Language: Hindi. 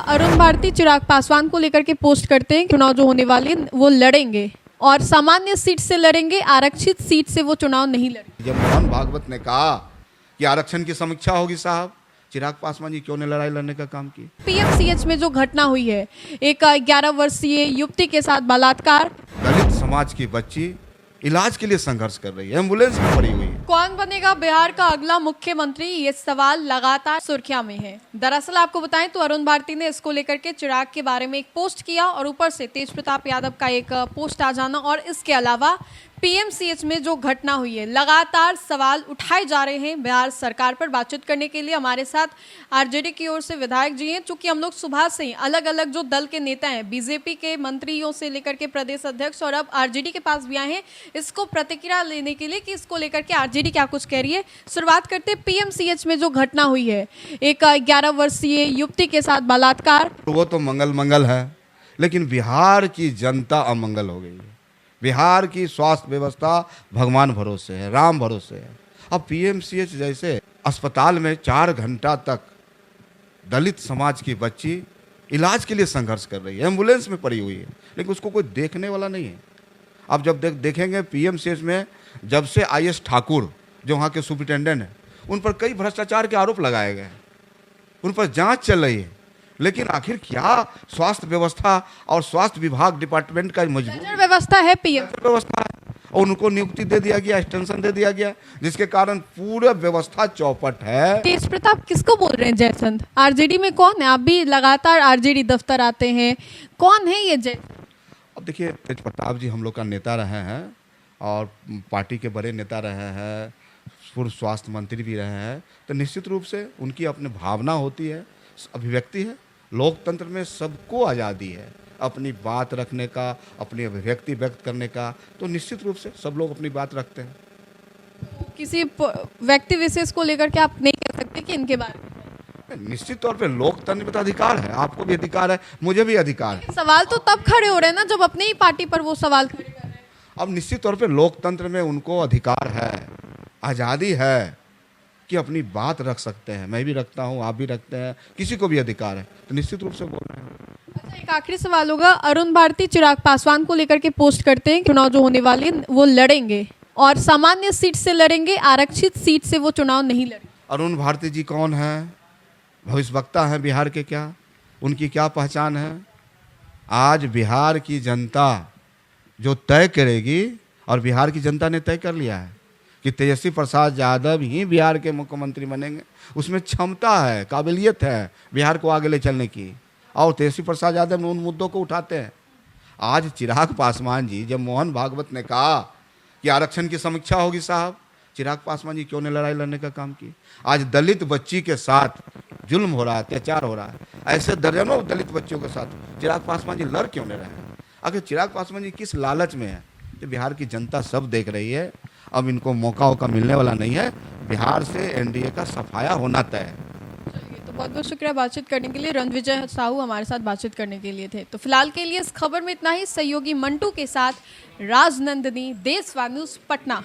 अरुण भारती चिराग पासवान को लेकर के पोस्ट करते हैं चुनाव जो होने वाले वो लड़ेंगे और सामान्य सीट से लड़ेंगे, आरक्षित सीट से वो चुनाव नहीं लड़ेंगे। जब मोहन भागवत ने कहा कि आरक्षण की समीक्षा होगी साहब, चिराग पासवान जी क्यों ने लड़ाई लड़ने का काम किया? पीएमसीएच में जो घटना हुई है, एक 11 वर्षीय युवती के साथ बलात्कार, दलित समाज की बच्ची इलाज के लिए संघर्ष कर रही है, एम्बुलेंस में पड़ी हुई है। कौन बनेगा बिहार का अगला मुख्यमंत्री, ये सवाल लगातार सुर्खियां में है। दरअसल आपको बताएं तो अरुण भारती ने इसको लेकर के चिराग के बारे में एक पोस्ट किया और ऊपर से तेज प्रताप यादव का एक पोस्ट आ जाना और इसके अलावा पीएमसीएच में जो घटना हुई है, लगातार सवाल उठाए जा रहे हैं बिहार सरकार पर। बातचीत करने के लिए हमारे साथ आरजेडी की ओर से विधायक जी हैं। चूंकि हम लोग सुबह से ही अलग अलग जो दल के नेता हैं, बीजेपी के मंत्रियों से लेकर के प्रदेश अध्यक्ष और अब आरजेडी के पास भी आए हैं इसको प्रतिक्रिया लेने के लिए कि इसको लेकर के आरजेडी क्या कुछ कह रही है। शुरुआत करते पीएमसीएच में जो घटना हुई है, एक 11 वर्षीय युवती के साथ बलात्कार। वो तो मंगल है, लेकिन बिहार की जनता अमंगल हो गई है। बिहार की स्वास्थ्य व्यवस्था भगवान भरोसे है, राम भरोसे है। अब पीएमसीएच जैसे अस्पताल में 4 घंटा तक दलित समाज की बच्ची इलाज के लिए संघर्ष कर रही है, एम्बुलेंस में पड़ी हुई है, लेकिन उसको कोई देखने वाला नहीं है। अब जब देखेंगे पीएमसीएच में जब से आईएस ठाकुर जो वहाँ के सुपरिटेंडेंट हैं, उन पर कई भ्रष्टाचार के आरोप लगाए गए, उन पर जांच चल रही है, लेकिन आखिर क्या स्वास्थ्य व्यवस्था और स्वास्थ्य विभाग डिपार्टमेंट का मजबूत व्यवस्था है, पीएम व्यवस्था है और उनको नियुक्ति दे दिया गया, एक्सटेंशन दे दिया गया, जिसके कारण पूरा व्यवस्था चौपट है। तेज प्रताप किसको बोल रहे हैं जयचंद? आरजेडी में कौन है? आप भी लगातार आरजेडी दफ्तर आते हैं, कौन है ये जय? अब देखिए, तेज प्रताप जी हम लोग का नेता रहे हैं और पार्टी के बड़े नेता रहे हैं, पूर्व स्वास्थ्य मंत्री भी रहे हैं, तो निश्चित रूप से उनकी अपनी भावना होती है, अभिव्यक्ति है। लोकतंत्र में सबको आज़ादी है अपनी बात रखने का, अपनी अभिव्यक्ति व्यक्त करने का, तो निश्चित रूप से सब लोग अपनी बात रखते हैं। किसी व्यक्ति विशेष को लेकर के आप नहीं कह सकते कि इनके बारे में? निश्चित तौर पे लोकतंत्र में तो अधिकार है, आपको भी अधिकार है, मुझे भी अधिकार है। सवाल तो तब खड़े हो रहे हैं ना जब अपने ही पार्टी पर वो सवाल खड़े कर रहे हैं। अब निश्चित तौर पे लोकतंत्र में उनको अधिकार है, आज़ादी है कि अपनी बात रख सकते हैं। मैं भी रखता हूं, आप भी रखते हैं, किसी को भी अधिकार है, तो निश्चित रूप से बोल रहे हैं। अच्छा, एक आखिरी सवाल होगा। अरुण भारती चिराग पासवान को लेकर के पोस्ट करते हैं चुनाव जो होने वाले वो लड़ेंगे और सामान्य सीट से लड़ेंगे, आरक्षित सीट से वो चुनाव नहीं लड़ेंगे। अरुण भारती जी कौन है? भविष्यवक्ता हैं बिहार के क्या? उनकी क्या पहचान है? आज बिहार की जनता जो तय करेगी, और बिहार की जनता ने तय कर लिया है कि तेजस्वी प्रसाद यादव ही बिहार के मुख्यमंत्री बनेंगे। उसमें क्षमता है, काबिलियत है बिहार को आगे ले चलने की, और तेजस्वी प्रसाद यादव उन मुद्दों को उठाते हैं। आज चिराग पासवान जी, जब मोहन भागवत ने कहा कि आरक्षण की समीक्षा होगी साहब, चिराग पासवान जी क्यों ने लड़ाई लड़ने का काम किया? आज दलित बच्ची के साथ जुल्म हो रहा है, अत्याचार हो रहा है, ऐसे दर्जनों दलित बच्चों के साथ चिराग पासवान जी लड़ क्यों नहीं रहे हैं? अगर चिराग पासवान जी किस लालच में है, तो बिहार की जनता सब देख रही है। अब इनको मौका मिलने वाला नहीं है, बिहार से एनडीए का सफाया होना तय है। तो बहुत बहुत शुक्रिया बातचीत करने के लिए। रणविजय साहू हमारे साथ बातचीत करने के लिए थे। तो फिलहाल के लिए इस खबर में इतना ही। सहयोगी मंटू के साथ राजनंदिनी, देशवा न्यूज़, पटना।